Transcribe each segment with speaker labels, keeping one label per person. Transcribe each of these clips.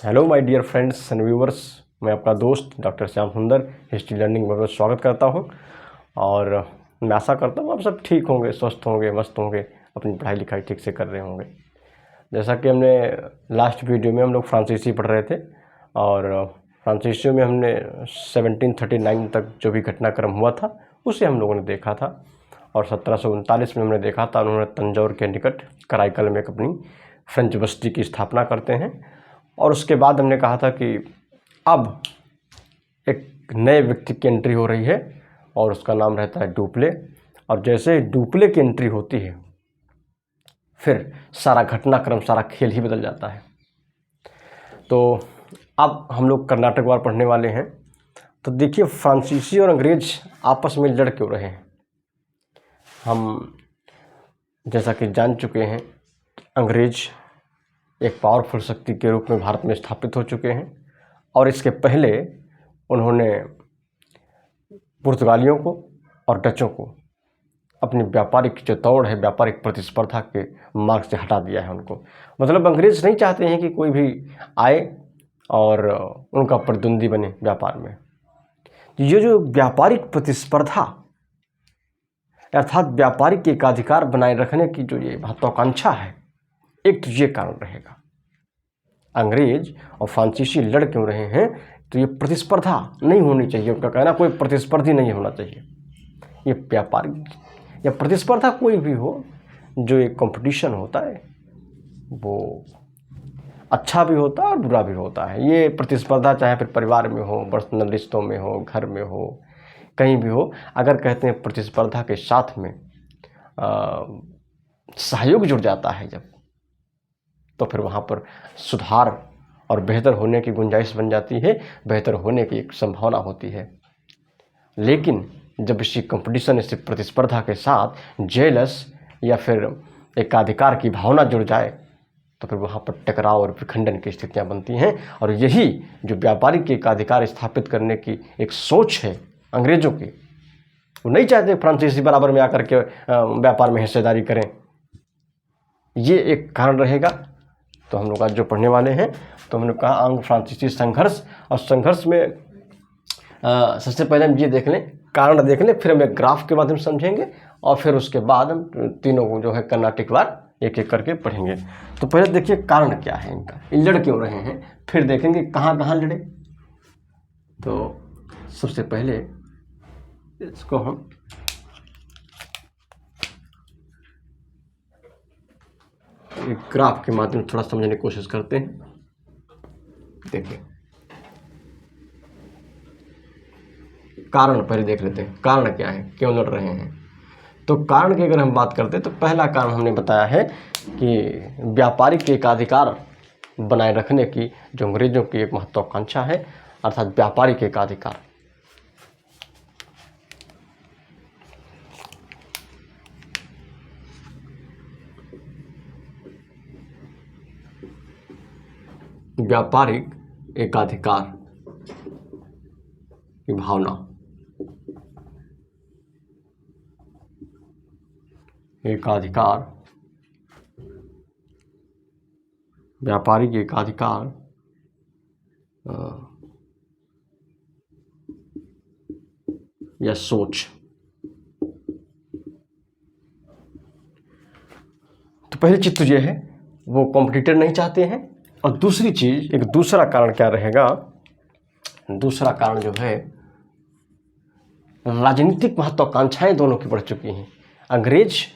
Speaker 1: Hello my dear friends and viewers, मैं अपना दोस्त डॉक्टर श्याम सुंदर हिस्ट्री लर्निंग में स्वागत करता हूं। और मैं आशा करता हूं आप सब ठीक होंगे, स्वस्थ होंगे, मस्त होंगे, अपनी पढ़ाई लिखाई ठीक से कर रहे होंगे। जैसा कि हमने लास्ट वीडियो में हम लोग फ्रांसीसी पढ़ रहे थे और फ्रांसीसी में हमने 1739 तक जो भी घटनाक्रम हुआ था उसे हम लोगों ने देखा था। और 1739 में हमने देखा था उन्होंने तंजौर के निकट कराईकल में एक अपनी फ्रेंच बस्ती की स्थापना करते हैं। और उसके बाद हमने कहा था कि अब एक नए व्यक्ति की एंट्री हो रही है और उसका नाम रहता है डुप्ले। और जैसे ही डुप्ले की एंट्री होती है फिर सारा घटनाक्रम, सारा खेल ही बदल जाता है। तो अब हम लोग कर्नाटक वार पढ़ने वाले हैं। तो देखिए, फ्रांसीसी और अंग्रेज आपस में लड़ क्यों रहे हैं। हम जैसा कि जान चुके हैं, अंग्रेज एक पावरफुल शक्ति के रूप में भारत में स्थापित हो चुके हैं और इसके पहले उन्होंने पुर्तगालियों को और डचों को अपनी व्यापारिक जो दौड़ है, व्यापारिक प्रतिस्पर्धा के मार्ग से हटा दिया है उनको। मतलब अंग्रेज नहीं चाहते हैं कि कोई भी आए और उनका प्रतिद्वंदी बने व्यापार में। ये जो व्यापारिक प्रतिस्पर्धा अर्थात व्यापारिक एकाधिकार बनाए रखने की जो ये महत्वाकांक्षा है, एक तो ये कारण रहेगा। अंग्रेज और फ्रांसीसी लड़ क्यों रहे हैं, तो ये प्रतिस्पर्धा नहीं होनी चाहिए। उनका कहना कोई प्रतिस्पर्धी नहीं होना चाहिए। ये व्यापारिक या प्रतिस्पर्धा कोई भी हो, जो एक कंपटीशन होता है वो अच्छा भी होता है और बुरा भी होता है। ये प्रतिस्पर्धा चाहे फिर परिवार में हो, पर्सनल रिश्तों में हो, घर में हो, कहीं भी हो, अगर कहते हैं प्रतिस्पर्धा के साथ में सहयोग जुड़ जाता है जब, तो फिर वहाँ पर सुधार और बेहतर होने की गुंजाइश बन जाती है, बेहतर होने की एक संभावना होती है। लेकिन जब इसी कंपटीशन, इसी प्रतिस्पर्धा के साथ जेलस या फिर एकाधिकार की भावना जुड़ जाए तो फिर वहाँ पर टकराव और विखंडन की स्थितियाँ बनती हैं। और यही जो व्यापारिक एकाधिकार स्थापित करने की एक सोच है अंग्रेजों की, वो नहीं चाहते फ्रांसीसी बराबर में आकर के व्यापार में हिस्सेदारी करें। ये एक कारण रहेगा। तो हम लोग आज जो पढ़ने वाले हैं, तो हमने कहा अंग फ्रांसीसी संघर्ष। और संघर्ष में सबसे पहले हम ये देख लें, कारण देख लें, फिर हम एक ग्राफ के माध्यम से समझेंगे और फिर उसके बाद हम तीनों को जो है कर्नाटक वार एक एक करके पढ़ेंगे। तो पहले देखिए कारण क्या है इनका, लड़ क्यों रहे हैं, फिर देखेंगे कहाँ कहाँ लड़े। तो सबसे पहले इसको हम एक ग्राफ के माध्यम से थोड़ा समझने की कोशिश करते हैं। देखिए, कारण पहले देख लेते हैं, कारण क्या है, क्यों लड़ रहे हैं। तो कारण की अगर हम बात करते हैं तो पहला कारण हमने बताया है कि व्यापारिक एकाधिकार बनाए रखने की जो अंग्रेजों की एक महत्वाकांक्षा है, अर्थात व्यापारिक एकाधिकार। व्यापारिक एकाधिकार की भावना, एकाधिकार, व्यापारिक एकाधिकार या सोच। तो पहली चीज तो ये है, वो कॉम्पिटिटर नहीं चाहते हैं। और दूसरी चीज, एक दूसरा कारण क्या रहेगा, दूसरा कारण जो है राजनीतिक महत्वाकांक्षाएं दोनों की बढ़ चुकी हैं। अंग्रेज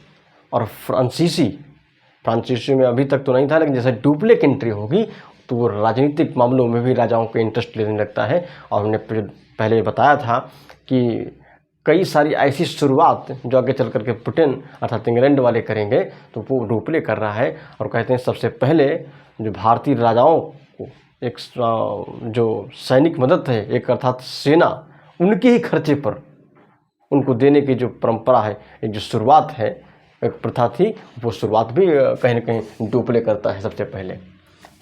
Speaker 1: और फ्रांसीसी में अभी तक तो नहीं था, लेकिन जैसे डुप्ले की एंट्री होगी तो वो राजनीतिक मामलों में भी राजाओं को इंटरेस्ट लेने लगता है। और हमने पहले बताया था कि कई सारी ऐसी शुरुआत जो आगे चल करके ब्रिटेन अर्थात इंग्लैंड वाले करेंगे, तो वो डुप्ले कर रहा है। और कहते हैं सबसे पहले जो भारतीय राजाओं को एक जो सैनिक मदद है, एक अर्थात सेना, उनके ही खर्चे पर उनको देने की जो परंपरा है, एक जो शुरुआत है, एक प्रथा थी, वो शुरुआत भी कहीं न कहीं डुप्ले करता है सबसे पहले।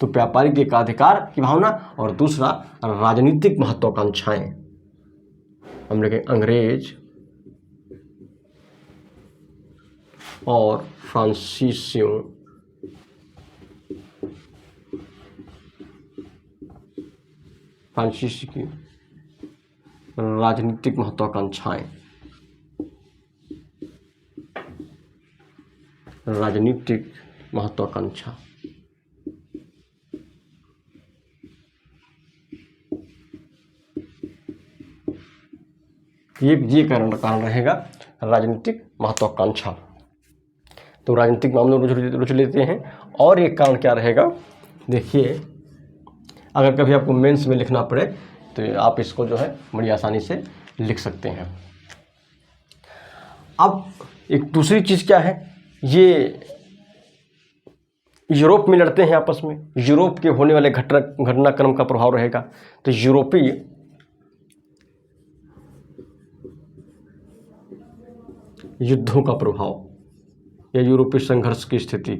Speaker 1: तो व्यापारिक एकाधिकार की भावना और दूसरा राजनीतिक महत्वाकांक्षाएं। हम लिखें अंग्रेज और फ्रांसीसियों फ्रांसीसी की राजनीतिक महत्वाकांक्षाएं, राजनीतिक महत्वाकांक्षा। ये कारण रहेगा राजनीतिक महत्वाकांक्षा। तो राजनीतिक मामलों में रुच लेते हैं। और एक कारण क्या रहेगा, देखिए अगर कभी आपको मेंस में लिखना पड़े तो आप इसको जो है बड़ी आसानी से लिख सकते हैं। अब एक दूसरी चीज़ क्या है, ये यूरोप में लड़ते हैं आपस में, यूरोप के होने वाले घटनाक्रम का प्रभाव रहेगा। तो यूरोपीय युद्धों का प्रभाव या यूरोपीय संघर्ष की स्थिति।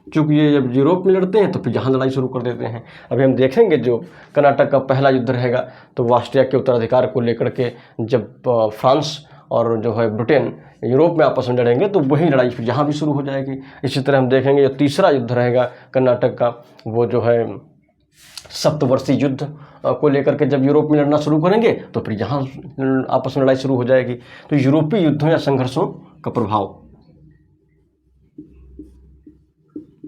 Speaker 1: क्योंकि ये जब यूरोप में लड़ते हैं तो फिर यहाँ लड़ाई शुरू कर देते हैं। अभी हम देखेंगे जो कर्नाटक का पहला युद्ध रहेगा तो ऑस्ट्रिया के उत्तराधिकार को लेकर के जब फ्रांस और जो है ब्रिटेन यूरोप में आपस में लड़ेंगे तो वही लड़ाई फिर यहाँ भी शुरू हो जाएगी। इसी तरह हम देखेंगे जो तीसरा युद्ध रहेगा कर्नाटक का, वो जो है सप्तवर्षीय युद्ध को लेकर के जब यूरोप में लड़ना शुरू करेंगे तो फिर यहाँ आपस में लड़ाई शुरू हो जाएगी। तो यूरोपीय युद्धों या संघर्षों का प्रभाव,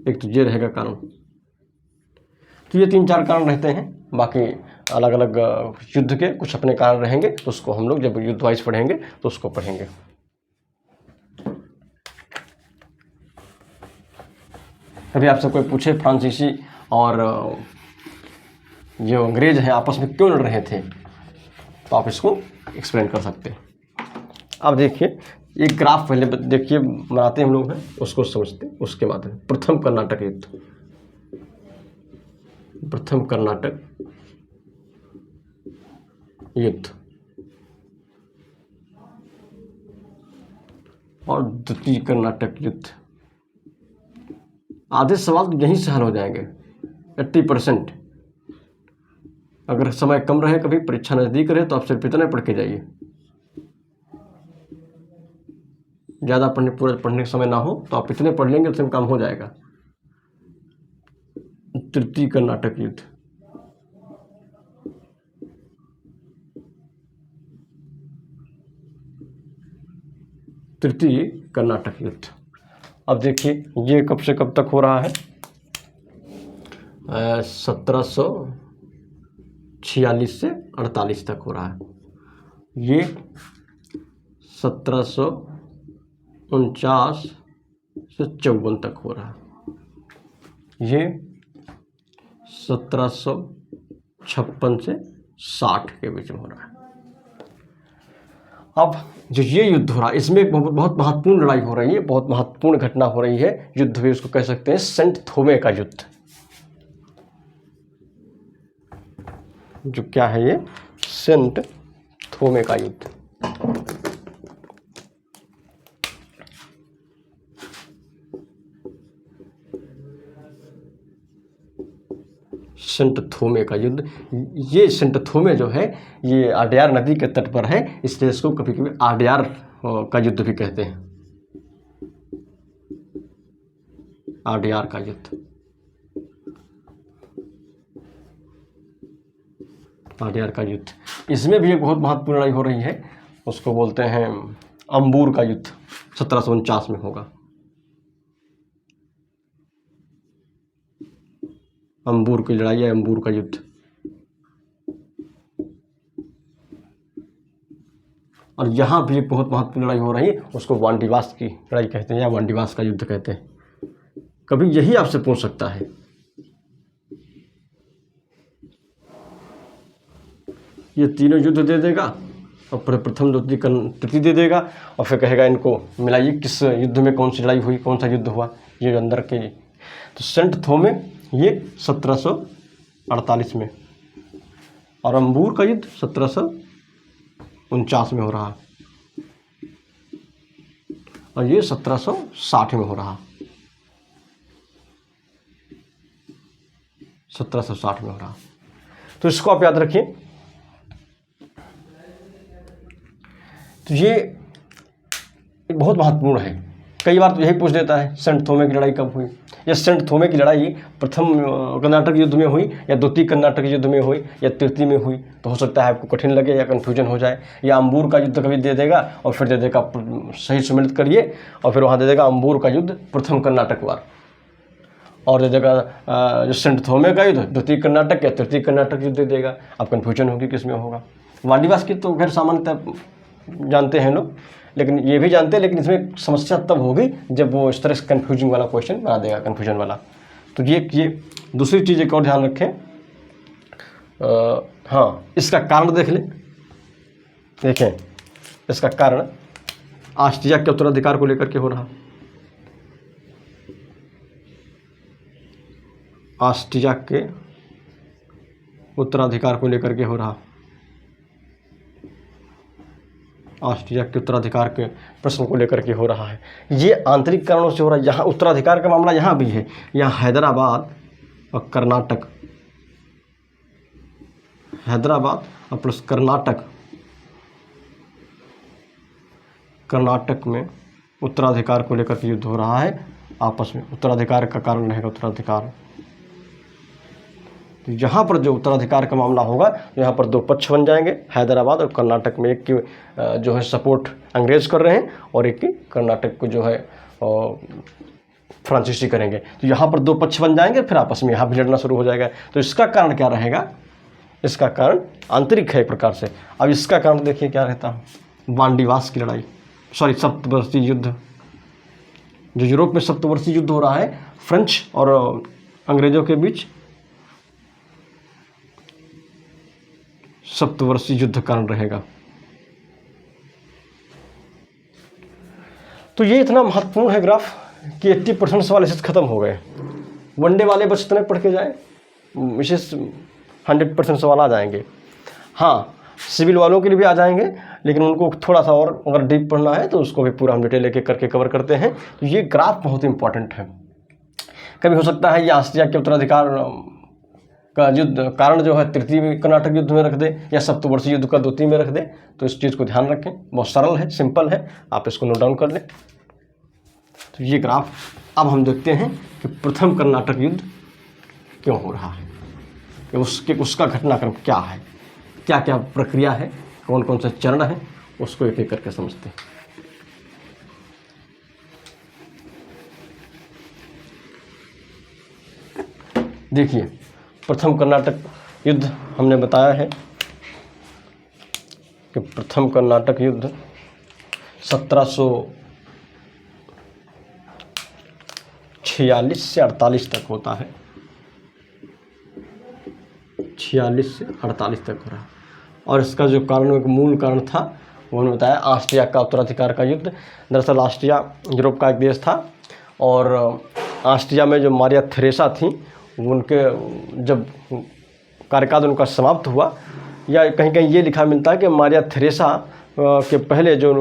Speaker 1: एक तो ये रहेगा कारण। तो ये 3-4 कारण रहते हैं, बाकी अलग अलग युद्ध के कुछ अपने कारण रहेंगे, तो उसको हम लोग जब युद्ध वाइज पढ़ेंगे तो उसको पढ़ेंगे। कभी आपसे कोई पूछे फ्रांसीसी और जो अंग्रेज हैं आपस में क्यों लड़ रहे थे, तो आप इसको एक्सप्लेन कर सकते हैं। अब देखिए एक ग्राफ पहले देखिए बनाते हम लोग हैं, उसको समझते हैं उसके बाद। प्रथम कर्नाटक युद्ध, प्रथम कर्नाटक युद्ध और द्वितीय कर्नाटक युद्ध। आधे सवाल तो यहीं से हल हो जाएंगे 80%। अगर समय कम रहे, कभी परीक्षा नज़दीक रहे, तो आप सिर्फ इतने पढ़ के जाइए। ज़्यादा पढ़ने का समय ना हो तो आप इतने पढ़ लेंगे तो काम हो जाएगा। तृतीय कर्नाटक युद्ध, तृतीय कर्नाटक युद्ध। अब देखिए ये कब से कब तक हो रहा है, 1746 से 48 तक हो रहा है। ये 1749 से 54 तक हो रहा है। ये 1756 से 60 के बीच में हो रहा है। अब जो ये युद्ध हो रहा है इसमें बहुत महत्वपूर्ण लड़ाई हो रही है, बहुत महत्वपूर्ण घटना हो रही है। युद्ध भी उसको कह सकते हैं सेंट थोमे का युद्ध। जो क्या है ये, सेंट थोमे का युद्ध। सेंट थोमे का युद्ध। ये सेंट थोमे जो है ये आड्यार नदी के तट पर है, इसलिए इसको कभी कभी आड्यार का युद्ध भी कहते हैं। आड्यार का युद्ध, आड्यार का युद्ध। इसमें भी एक बहुत महत्वपूर्ण लड़ाई हो रही है, उसको बोलते हैं अंबूर का युद्ध। 1749 में होगा अंबूर की लड़ाई है, अंबूर का युद्ध। और यहाँ भी एक बहुत महत्वपूर्ण लड़ाई हो रही है, उसको वांडीवास की लड़ाई कहते हैं या वांडीवास का युद्ध कहते हैं। कभी यही आपसे पूछ सकता है। ये तीनों युद्ध दे देगा और प्रथम द्वितीय तृतीय दे देगा और फिर कहेगा इनको मिलाइए किस युद्ध में कौन सी लड़ाई हुई, कौन सा युद्ध हुआ, ये अंदर के। तो सेंट थोमे ये 1748 में और अंबूर का युद्ध 1749 में हो रहा और ये 1760 में हो रहा, 1760 में हो रहा। तो इसको आप याद रखिए। तो ये बहुत महत्वपूर्ण है कई बार तो यही पूछ देता है सेंट थोमे की लड़ाई कब हुई, या सेंट थोमे की लड़ाई प्रथम कर्नाटक युद्ध में हुई या द्वितीय कर्नाटक युद्ध में हुई या तृतीय में हुई। तो हो सकता है आपको कठिन लगे या कन्फ्यूजन हो जाए, या अंबूर का युद्ध कभी दे देगा और फिर दे देगा सही सम्मिलित करिए, और फिर वहाँ दे देगा अंबूर का युद्ध प्रथम कर्नाटक वार, और दे देगा जो सेंट थोमे का युद्ध द्वितीय कर्नाटक या तृतीय कर्नाटक युद्ध दे देगा। आप कन्फ्यूजन होगी किस में होगा। वाणिवास की तो खैर सामान्यतः जानते हैं लोग, लेकिन ये भी जानते हैं, लेकिन इसमें समस्या तब होगी जब वो इस तरह से कन्फ्यूजिंग वाला क्वेश्चन बना देगा, कन्फ्यूजन वाला। तो ये दूसरी चीज़ एक और ध्यान रखें, हाँ, इसका कारण देख लें। देखें इसका कारण ऑस्ट्रिया के उत्तराधिकार को लेकर के हो रहा, ऑस्ट्रिया के उत्तराधिकार को लेकर के हो रहा, ऑस्ट्रिया के उत्तराधिकार के प्रश्न को लेकर के हो रहा है। ये आंतरिक कारणों से हो रहा है। यहाँ उत्तराधिकार का मामला यहाँ भी है, यहाँ हैदराबाद और कर्नाटक, हैदराबाद और प्लस कर्नाटक में उत्तराधिकार को लेकर के युद्ध हो रहा है आपस में। उत्तराधिकार का कारण रहेगा उत्तराधिकार। तो यहाँ पर जो उत्तराधिकार का मामला होगा, तो यहाँ पर दो पक्ष बन जाएंगे, हैदराबाद और कर्नाटक में। एक की जो है सपोर्ट अंग्रेज कर रहे हैं और एक की कर्नाटक को जो है फ्रांसीसी करेंगे। तो यहाँ पर दो पक्ष बन जाएंगे, फिर आपस में यहाँ भी लड़ना शुरू हो जाएगा। तो इसका कारण क्या रहेगा? इसका कारण आंतरिक है एक प्रकार से। अब इसका कारण देखिए क्या रहता है, वांडीवास की लड़ाई, सप्तवर्षीय युद्ध, जो यूरोप में सप्तवर्षीय युद्ध हो रहा है फ्रेंच और अंग्रेजों के बीच, सप्तवर्षीय युद्ध कारण रहेगा। तो ये इतना महत्वपूर्ण है ग्राफ कि 80% सवाल इससे खत्म हो गए। वनडे वाले बस इतने पढ़ के जाए, विशेष 100% सवाल आ जाएंगे। हाँ, सिविल वालों के लिए भी आ जाएंगे, लेकिन उनको थोड़ा सा और अगर डीप पढ़ना है तो उसको भी पूरा हम डिटेल लेके करके कवर करते हैं। तो ये ग्राफ बहुत इंपॉर्टेंट है। कभी हो सकता है ये ऑस्ट्रिया के उत्तराधिकार का युद्ध कारण जो है तृतीय कर्नाटक युद्ध में रख दे, या सप्तवर्षीय युद्ध का द्वितीय में रख दे। तो इस चीज़ को ध्यान रखें, बहुत सरल है, सिंपल है, आप इसको नोट डाउन कर लें। तो ये ग्राफ अब हम देखते हैं कि प्रथम कर्नाटक युद्ध क्यों हो रहा है, कि उसका घटनाक्रम क्या है, क्या क्या प्रक्रिया है, कौन कौन से चरण है, उसको एक एक करके समझते हैं। देखिए, प्रथम कर्नाटक युद्ध हमने बताया है कि प्रथम कर्नाटक युद्ध 1746 से 48 तक होता है, 46 से 48 तक हो रहा है। और इसका जो कारण, एक मूल कारण था, वो उन्होंने बताया ऑस्ट्रिया का उत्तराधिकार का युद्ध। दरअसल ऑस्ट्रिया यूरोप का एक देश था, और ऑस्ट्रिया में जो मारिया थेरेसा थी, उनके जब कार्यकाल उनका समाप्त हुआ, या कहीं कहीं ये लिखा मिलता है कि मारिया थेरेसा के पहले जो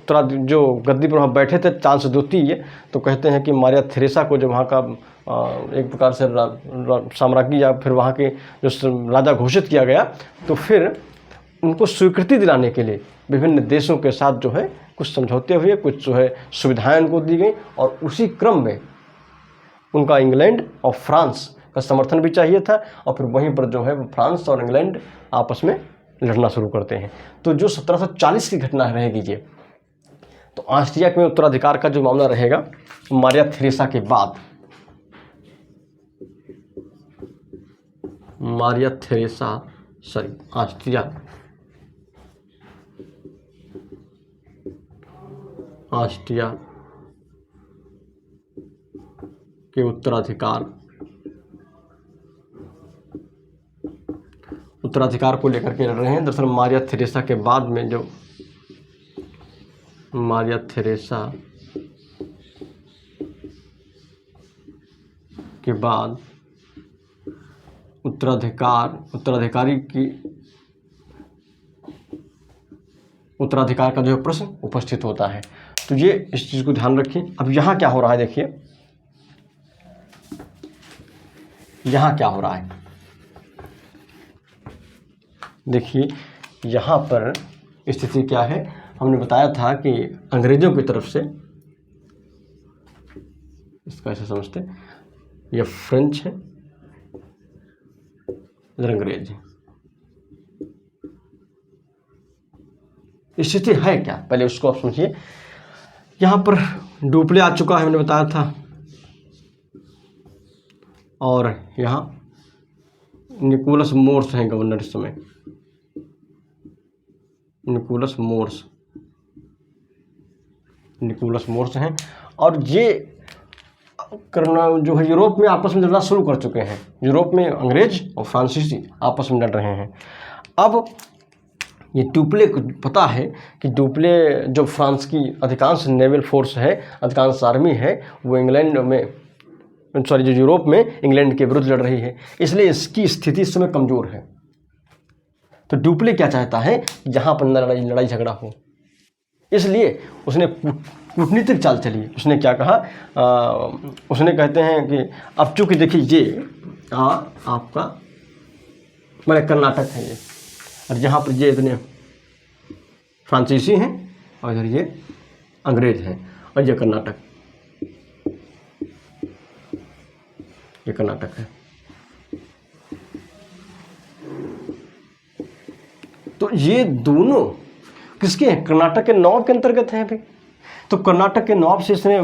Speaker 1: गद्दी पर वहाँ बैठे थे चार्ल्स द्वितीय, तो कहते हैं कि मारिया थेरेसा को जब वहाँ का एक प्रकार से साम्राज्ञी या फिर वहाँ के जो राजा घोषित किया गया, तो फिर उनको स्वीकृति दिलाने के लिए विभिन्न देशों के साथ जो है कुछ समझौते हुए, कुछ जो है सुविधाएं उनको दी गई, और उसी क्रम में उनका इंग्लैंड और फ्रांस का समर्थन भी चाहिए था, और फिर वहीं पर जो है फ्रांस और इंग्लैंड आपस में लड़ना शुरू करते हैं। तो जो 1740 की घटना रहेगी ये, तो ऑस्ट्रिया में उत्तराधिकार का जो मामला रहेगा मारिया थेरेसा के बाद, ऑस्ट्रिया के उत्तराधिकार को लेकर के लड़ रहे हैं। दरअसल मारिया थेरेसा के बाद में, जो मारिया थेरेसा के बाद उत्तराधिकार का जो प्रश्न उपस्थित होता है। तो ये इस चीज़ को ध्यान रखिए। अब यहाँ क्या हो रहा है, देखिए यहाँ क्या हो रहा है। देखिए यहाँ पर स्थिति क्या है, हमने बताया था कि अंग्रेज़ों की तरफ से इसका ऐसे समझते हैं, ये फ्रेंच है, इधर अंग्रेज है। स्थिति है क्या, पहले उसको आप समझिए। यहाँ पर डुप्ले आ चुका है, मैंने बताया था, और यहाँ निकोलस मोर्स हैं गवर्नर इस समय, निकोलस मोर्स हैं। और ये करना जो है यूरोप में आपस में लड़ना शुरू कर चुके हैं। यूरोप में अंग्रेज और फ्रांसीसी आपस में लड़ रहे हैं। अब ये डुप्ले को पता है कि डुप्ले जो फ्रांस की अधिकांश नेवल फोर्स है, अधिकांश आर्मी है, वो इंग्लैंड में, सॉरी, जो यूरोप में इंग्लैंड के विरुद्ध लड़ रही है, इसलिए इसकी स्थिति इस समय कमज़ोर है। तो डुप्ले क्या चाहता है, जहाँ पर लड़ाई झगड़ा हो, इसलिए उसने कूटनीतिक चाल चली। उसने क्या कहा, उसने कहते हैं कि अब चूँकि देखिए ये आपका मैंने कर्नाटक है ये, और यहाँ पर ये इतने फ्रांसीसी हैं और इधर ये अंग्रेज हैं, और ये कर्नाटक, ये कर्नाटक है। तो ये दोनों किसके हैं, कर्नाटक के नवाब के अंतर्गत हैं अभी। तो कर्नाटक के नवाब से इसने,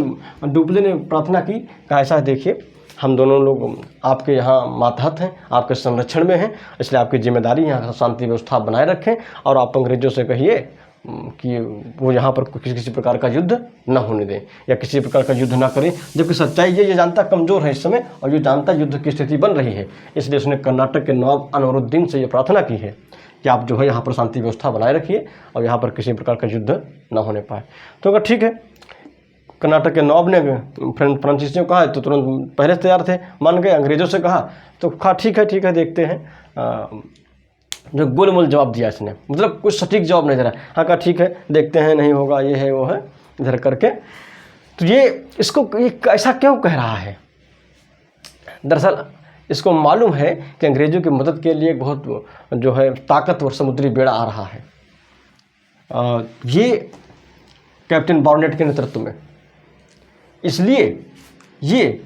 Speaker 1: डुप्ले ने प्रार्थना की, कहा ऐसा देखिए, हम दोनों लोग आपके यहाँ मातहत हैं, आपके संरक्षण में हैं, इसलिए आपकी जिम्मेदारी यहाँ शांति व्यवस्था बनाए रखें, और आप अंग्रेजों से कहिए कि वो यहाँ पर किसी प्रकार का युद्ध न होने दें, या किसी प्रकार का युद्ध ना करें। जबकि सच्चाई ये जानता कमज़ोर है इस समय, और ये जानता युद्ध की स्थिति बन रही है, इसलिए उसने कर्नाटक के नवाब अनवरुद्दीन से ये प्रार्थना की है कि आप जो है यहाँ पर शांति व्यवस्था बनाए रखिए, और यहाँ पर किसी प्रकार का युद्ध ना होने पाए। तो अगर ठीक है, कर्नाटक के नवाब ने फ्रांसीसियों को कहा है तो तुरंत पहले से तैयार थे, मान गए। अंग्रेजों से कहा तो कहा ठीक है देखते हैं। जो गोलमोल जवाब दिया इसने, मतलब कुछ सटीक जवाब नहीं दे रहा। हाँ, कहा ठीक है देखते हैं, नहीं होगा, ये है वो है, इधर करके। तो ये इसको ऐसा क्यों कह रहा है, दरअसल इसको मालूम है कि अंग्रेजों की मदद के लिए बहुत जो है ताकतवर समुद्री बेड़ा आ रहा है, ये कैप्टन बार्नेट के नेतृत्व में। इसलिए ये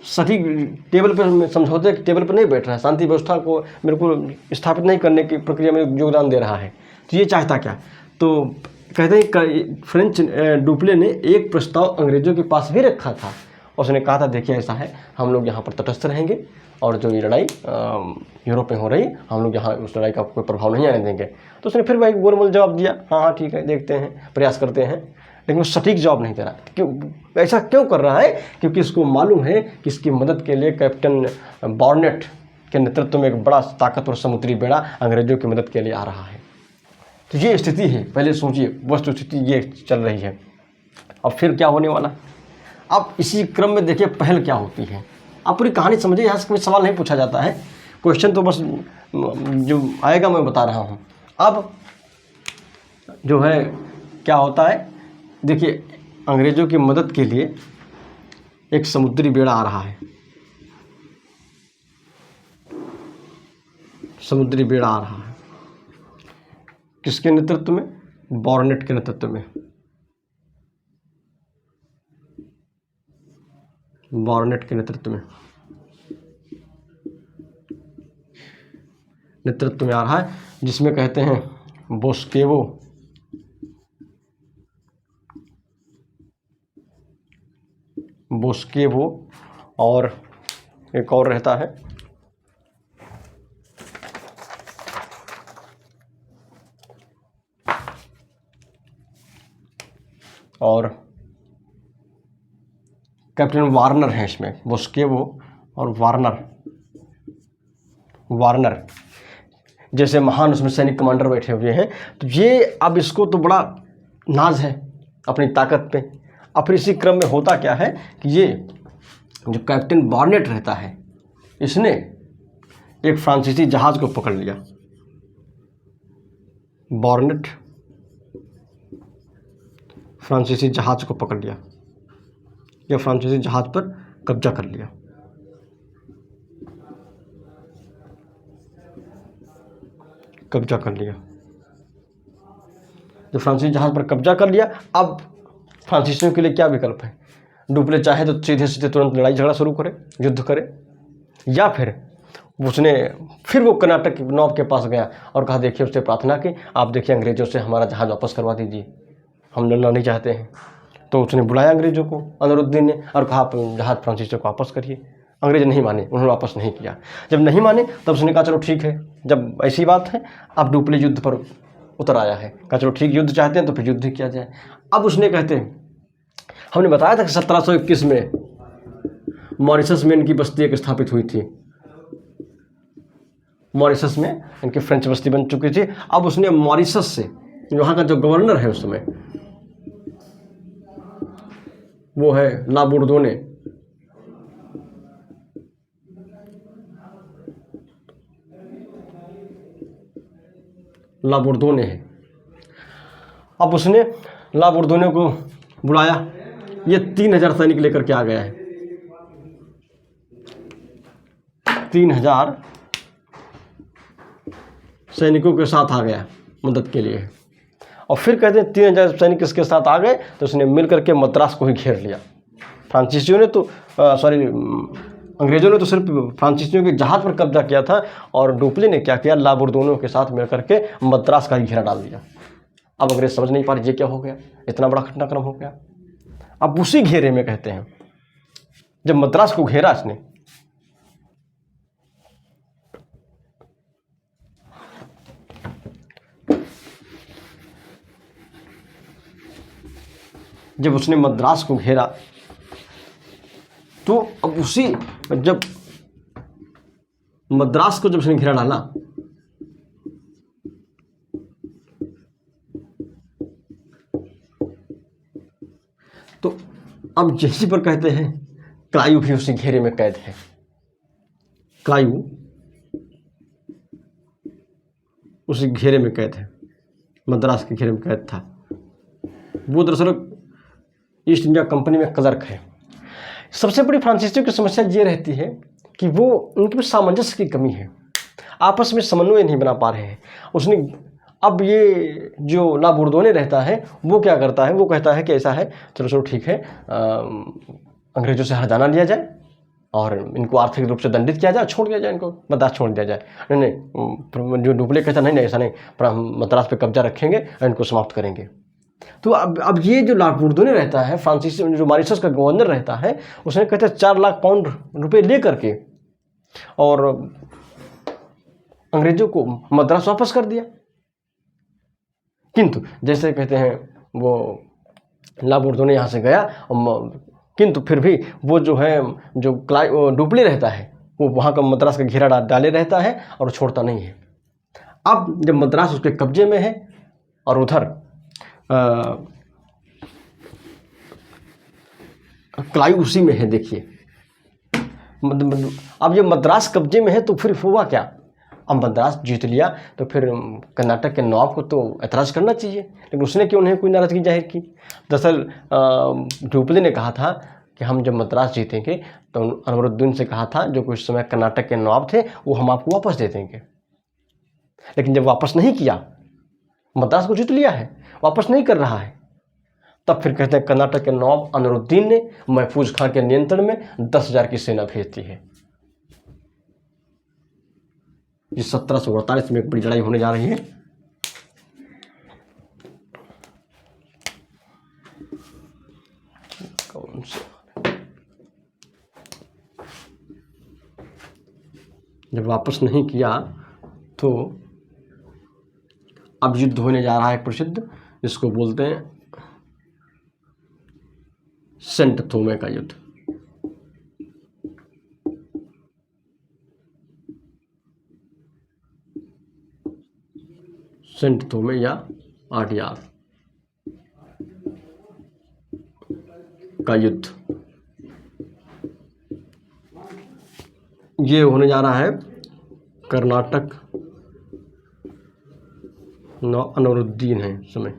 Speaker 1: सटीक टेबल पर, समझौते के टेबल पर नहीं बैठ रहा है, शांति व्यवस्था को बिल्कुल स्थापित नहीं करने की प्रक्रिया में योगदान दे रहा है। तो ये चाहता क्या, तो कहते हैं फ्रेंच डुप्ले ने एक प्रस्ताव अंग्रेजों के पास भी रखा था। उसने कहा था देखिए ऐसा है, हम लोग यहाँ पर तटस्थ रहेंगे, और जो ये लड़ाई यूरोप में हो रही, हम लोग यहाँ उस लड़ाई का कोई प्रभाव नहीं आने देंगे। तो उसने फिर वही गोलमोल जवाब दिया, हाँ ठीक है देखते हैं, प्रयास करते हैं, लेकिन वो सटीक जवाब नहीं दे रहा। क्यों, ऐसा क्यों कर रहा है, क्योंकि इसको मालूम है कि इसकी मदद के लिए कैप्टन बार्नेट के नेतृत्व में एक बड़ा ताकतवर समुद्री बेड़ा अंग्रेजों की मदद के लिए आ रहा है। तो ये स्थिति है, पहले सोचिए, वस्तु स्थिति ये चल रही है। अब फिर क्या होने वाला, अब इसी क्रम में देखिए पहल क्या होती है। आप पूरी कहानी समझिए, यहाँ से कोई सवाल नहीं पूछा जाता है, क्वेश्चन तो बस जो आएगा मैं बता रहा हूँ। अब जो है क्या होता है, देखिए अंग्रेजों की मदद के लिए एक समुद्री बेड़ा आ रहा है, समुद्री बेड़ा आ रहा है, किसके नेतृत्व में, बार्नेट के नेतृत्व में, बार्नेट के नेतृत्व में आ रहा है, जिसमें कहते हैं बोस्केवो और एक और रहता है, और कैप्टन वार्नर है इसमें, बोस्केवो और वार्नर जैसे महान उसमें सैनिक कमांडर बैठे हुए हैं। तो ये अब इसको तो बड़ा नाज है अपनी ताकत पे। अब फिर इसी क्रम में होता क्या है कि ये जो कैप्टन बार्नेट रहता है, इसने एक फ्रांसीसी जहाज़ को पकड़ लिया। बार्नेट फ्रांसीसी जहाज़ को पकड़ लिया, या फ्रांसीसी जहाज़ पर कब्जा कर लिया। जब फ्रांसीसी जहाज़ पर कब्जा कर लिया, अब फ्रांसीसियों के लिए क्या विकल्प है, डुप्ले चाहे तो सीधे सीधे तुरंत लड़ाई झगड़ा शुरू करे, युद्ध करे, या फिर उसने फिर वो कर्नाटक के नवाब के पास गया और कहा देखिए, उससे प्रार्थना की, आप देखिए अंग्रेज़ों से हमारा जहाज़ वापस करवा दीजिए, हम लड़ना नहीं चाहते हैं। तो उसने बुलाया अंग्रेज़ों को अनवरुद्दीन ने और कहा आप जहाज़ फ्रांसीसियों को वापस करिए। अंग्रेज नहीं माने, उन्होंने वापस नहीं किया। जब नहीं माने तब उसने कहा चलो ठीक है, जब ऐसी बात है, अब डुप्ले युद्ध पर उतर आया है, कहा चलो ठीक, युद्ध चाहते हैं तो फिर युद्ध किया जाए। अब उसने कहते हमने बताया था कि 1721 में मॉरिशस में इनकी बस्ती एक स्थापित हुई थी, मॉरिशस में इनकी फ्रेंच बस्ती बन चुकी थी। अब उसने मॉरिशस से, वहाँ का जो गवर्नर है उस समय वो है लाबुर्दोने, लाबुर्दोने है। अब उसने लाबुर्दोने को बुलाया, ये 3000 सैनिक लेकर के आ गया है, 3000 सैनिकों के साथ आ गया मदद के लिए। और फिर कहते हैं 3000 सैनिक इसके साथ आ गए तो उसने मिल करके मद्रास को ही घेर लिया। फ्रांसीसियों ने तो अंग्रेज़ों ने तो सिर्फ फ्रांसीसियों के जहाज़ पर कब्जा किया था, और डुप्ले ने क्या किया, लाबुर्दोनों के साथ मिल करके मद्रास का ही घेरा डाल दिया। अब अंग्रेज समझ नहीं पा रहे ये क्या हो गया, इतना बड़ा घटनाक्रम हो गया। अब उसी घेरे में कहते हैं जब मद्रास को घेरा इसने, जब उसने मद्रास को घेरा तो अब उसी जब मद्रास को जब उसने घेरा डाला तो अब यहीं पर कहते हैं क्लाइव भी उसी घेरे में कैद है। क्लाइव उसी घेरे में कैद है, मद्रास के घेरे में कैद था। वो दरअसल ईस्ट इंडिया कंपनी में क्लर्क है। सबसे बड़ी फ्रांसीसियों की समस्या ये रहती है कि वो उनके पास सामंजस्य की कमी है, आपस में समन्वय नहीं बना पा रहे हैं। उसने अब ये जो लाबुर्दोने रहता है वो क्या करता है, वो कहता है कि ऐसा है, चलो चलो ठीक है, अंग्रेज़ों से हरजाना लिया जाए और इनको आर्थिक रूप से दंडित किया जाए, छोड़ दिया जाए, इनको मद्रास छोड़ दिया जाए। नहीं, जो डुप्ले कहता नहीं ऐसा नहीं, पर हम मद्रास पे कब्जा रखेंगे और इनको समाप्त करेंगे। तो अब ये जो लाबुर्दोने रहता है, फ्रांसीसी जो मॉरिशस का गवर्नर रहता है, उसने कहते हैं 4 लाख पाउंड रुपए ले करके और अंग्रेज़ों को मद्रास वापस कर दिया। किंतु जैसे कहते हैं वो लाबुर्दोने यहाँ से गया, किंतु फिर भी वो जो है जो डुप्ले रहता है वो वहाँ का मद्रास का घेरा डाले रहता है और छोड़ता नहीं है। अब जब मद्रास उसके कब्जे में है और उधर क्लाइव उसी में है, देखिए अब ये मद्रास कब्जे में है तो फिर हुआ क्या, अब मद्रास जीत लिया तो फिर कर्नाटक के नवाब को तो ऐतराज़ करना चाहिए, लेकिन उसने क्यों नहीं कोई नाराज़गी जाहिर की। दरअसल डुप्ले ने कहा था कि हम जब मद्रास जीतेंगे तो अनवरुद्दीन से कहा था जो कुछ समय कर्नाटक के नवाब थे वो हम आपको वापस दे देंगे, लेकिन जब वापस नहीं किया, मद्रास को जीत लिया है, वापस नहीं कर रहा है, तब फिर कहते हैं कर्नाटक के नवाब अनवरुद्दीन ने महफूज खां के नियंत्रण में 10,000 की सेना भेज दी है। इस 1748 में एक बड़ी लड़ाई होने जा रही है। कौन से जब वापस नहीं किया तो अब युद्ध होने जा रहा है प्रसिद्ध, जिसको बोलते हैं सेंट थोमे का युद्ध। सेंट थोमे या आडियार का युद्ध ये होने जा रहा है कर्नाटक अनवरुद्दीन है समय।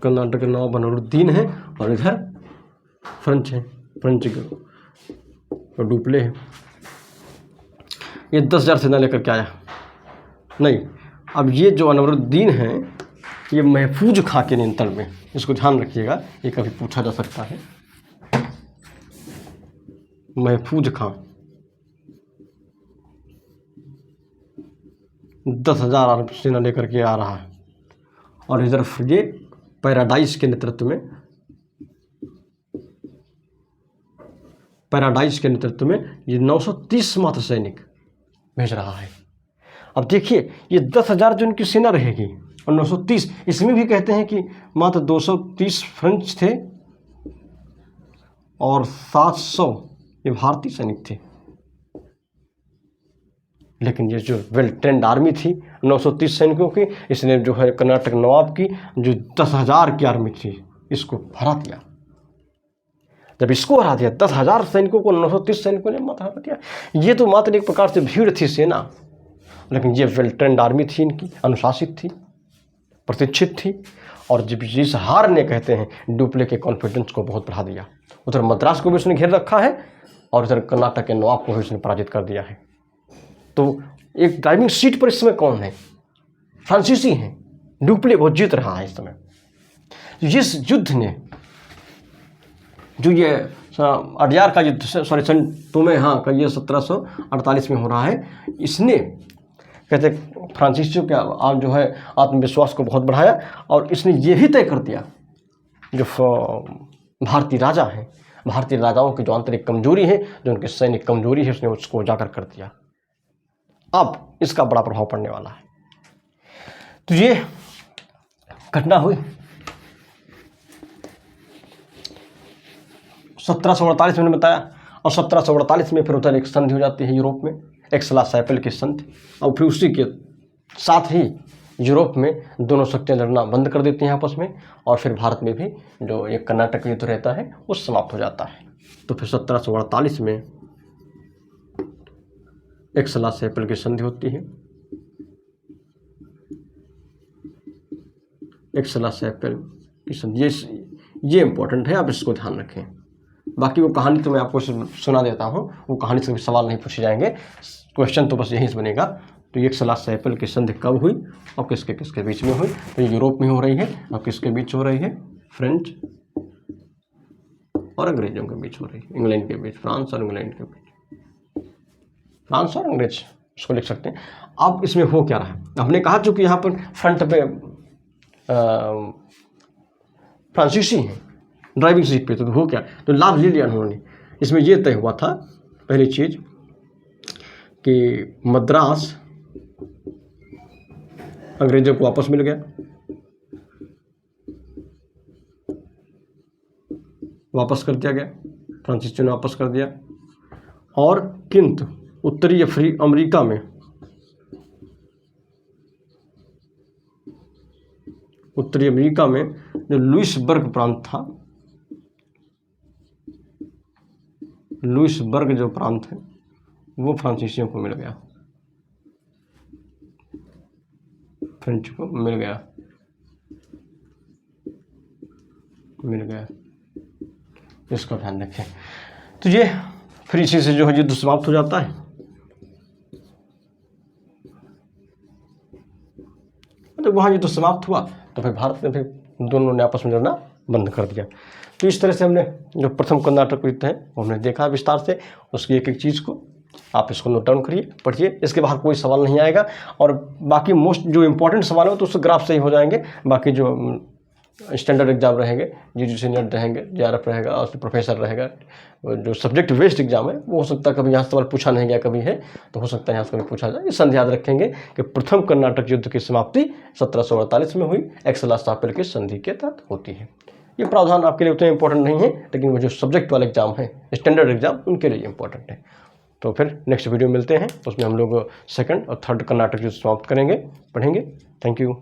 Speaker 1: कर्नाटक के नवाब अनवरुद्दीन है और इधर फ्रेंच है, फ्रेंच और डुप्ले है। ये 10,000 सेना लेकर के आया। नहीं, अब ये जो अनवरुद्दीन है ये महफूज खां के नियंत्रण में, इसको ध्यान रखिएगा, ये कभी पूछा जा सकता है। महफूज खां 10,000 आर्मी सेना लेकर के आ रहा है, और इधर ये पैराडाइज के नेतृत्व में, पैराडाइज के नेतृत्व में ये 930 मात्र सैनिक भेज रहा है। अब देखिए ये 10,000 जो इनकी सेना रहेगी और 930, इसमें भी कहते हैं कि मात्र 230 फ्रेंच थे और 700 ये भारतीय सैनिक थे। लेकिन ये जो वेल ट्रेंड आर्मी थी 930 सैनिकों की, इसने जो है कर्नाटक नवाब की जो 10,000 की आर्मी थी इसको हरा दिया। जब इसको हरा दिया 10,000 सैनिकों को 930 सैनिकों ने मत हरा दिया। ये तो मात्र एक प्रकार से भीड़ थी सेना, लेकिन ये वेल ट्रेंड आर्मी थी, इनकी अनुशासित थी, प्रशिक्षित थी। और जब जिस हार ने कहते हैं डुप्ले के कॉन्फिडेंस को बहुत बढ़ा दिया। उधर मद्रास को भी उसने घेर रखा है और इधर कर्नाटक के नवाब को भी उसने पराजित कर दिया है। तो एक ड्राइविंग सीट पर इस समय कौन है? फ्रांसीसी हैं, डुप्ले बहुत जीत रहा है इस समय। इस युद्ध ने जो ये अडयार का युद्ध, सॉरी सन तुम्हें हाँ का ये 1748 में हो रहा है, इसने कहते फ्रांसीसियों के आप जो है आत्मविश्वास को बहुत बढ़ाया। और इसने ये भी तय कर दिया जो भारतीय राजा हैं, भारतीय राजाओं की जो आंतरिक कमजोरी है, जो उनकी सैनिक कमजोरी है, उसने उसको उजागर कर दिया। अब इसका बड़ा प्रभाव पड़ने वाला है। तो ये घटना हुई 1748 मैंने बताया, और 1748 में फिर उधर एक संधि हो जाती है यूरोप में, एक्स-ला-चैपेल की संधि। और फिर उसी के साथ ही यूरोप में दोनों शक्तियां लड़ना बंद कर देती हैं आपस में, और फिर भारत में भी जो एक कर्नाटक युद्ध रहता है वो समाप्त हो जाता है। तो फिर 1748 में एक्स-ला-चैपेल की संधि होती है। एक्स-ला-चैपेल की संधि ये इंपॉर्टेंट है, आप इसको ध्यान रखें। बाकी वो कहानी तो मैं आपको सुना देता हूँ, वो कहानी से भी सवाल नहीं पूछे जाएंगे, क्वेश्चन तो बस यहीं से बनेगा। तो एक्स-ला-चैपेल की संधि कब हुई और किसके किसके बीच में हुई? तो ये यूरोप में हो रही है, और किसके बीच हो रही है? फ्रेंच और अंग्रेजों के बीच हो रही है, इंग्लैंड के बीच, फ्रांस और इंग्लैंड के बीच, फ्रांस और अंग्रेज उसको लिख सकते हैं। अब इसमें हो क्या रहा है? हमने कहा चूँकि यहाँ पर फ्रंट पे फ्रांसीसी हैं ड्राइविंग सीट पे, तो हो क्या, तो लाभ ले लिया उन्होंने। इसमें यह तय हुआ था पहली चीज़ कि मद्रास अंग्रेजों को वापस मिल गया, वापस कर दिया गया, फ्रांसीसियों ने वापस कर दिया। और किंतु उत्तरी अमेरिका में, उत्तरी अमेरिका में जो लुइसबर्ग प्रांत था, लुइसबर्ग जो प्रांत है वो फ्रांसीसियों को मिल गया, फ्रेंच को मिल गया, इसको ध्यान रखें। तो ये फिर इसी से जो है युद्ध समाप्त हो जाता है। तो वहाँ युद्ध समाप्त हुआ तो फिर भारत ने फिर दोनों ने आपस में लड़ना बंद कर दिया। तो इस तरह से हमने जो प्रथम कर्नाटक युद्ध है वो हमने देखा विस्तार से, उसकी एक एक चीज़ को आप इसको नोट डाउन करिए, पढ़िए, इसके बाहर कोई सवाल नहीं आएगा। और बाकी मोस्ट जो इम्पोर्टेंट सवाल है तो उससे ग्राफ से ही हो जाएंगे। बाकी जो स्टैंडर्ड एग्जाम रहेंगे, जी सीनियर रहेंगे, JRF रहेगा और प्रोफेसर रहेगा, जो सब्जेक्ट बेस्ड एग्जाम है वो हो सकता है कभी यहाँ सवाल पूछा नहीं गया, कभी है तो हो सकता है यहाँ से कभी पूछा जाए। इस संधि याद रखेंगे कि प्रथम कर्नाटक युद्ध की समाप्ति 1748 में हुई, एक्स-ला-चैपेल की संधि के तहत होती है। ये प्रावधान आपके लिए उतने इंपॉर्टेंट नहीं है, लेकिन वो जो सब्जेक्ट वाले एग्जाम है, स्टैंडर्ड एग्जाम, उनके लिए इंपॉर्टेंट है। तो फिर नेक्स्ट वीडियो मिलते हैं, उसमें हम लोग सेकंड और थर्ड कर्नाटक युद्ध समाप्त करेंगे, पढ़ेंगे। Thank you.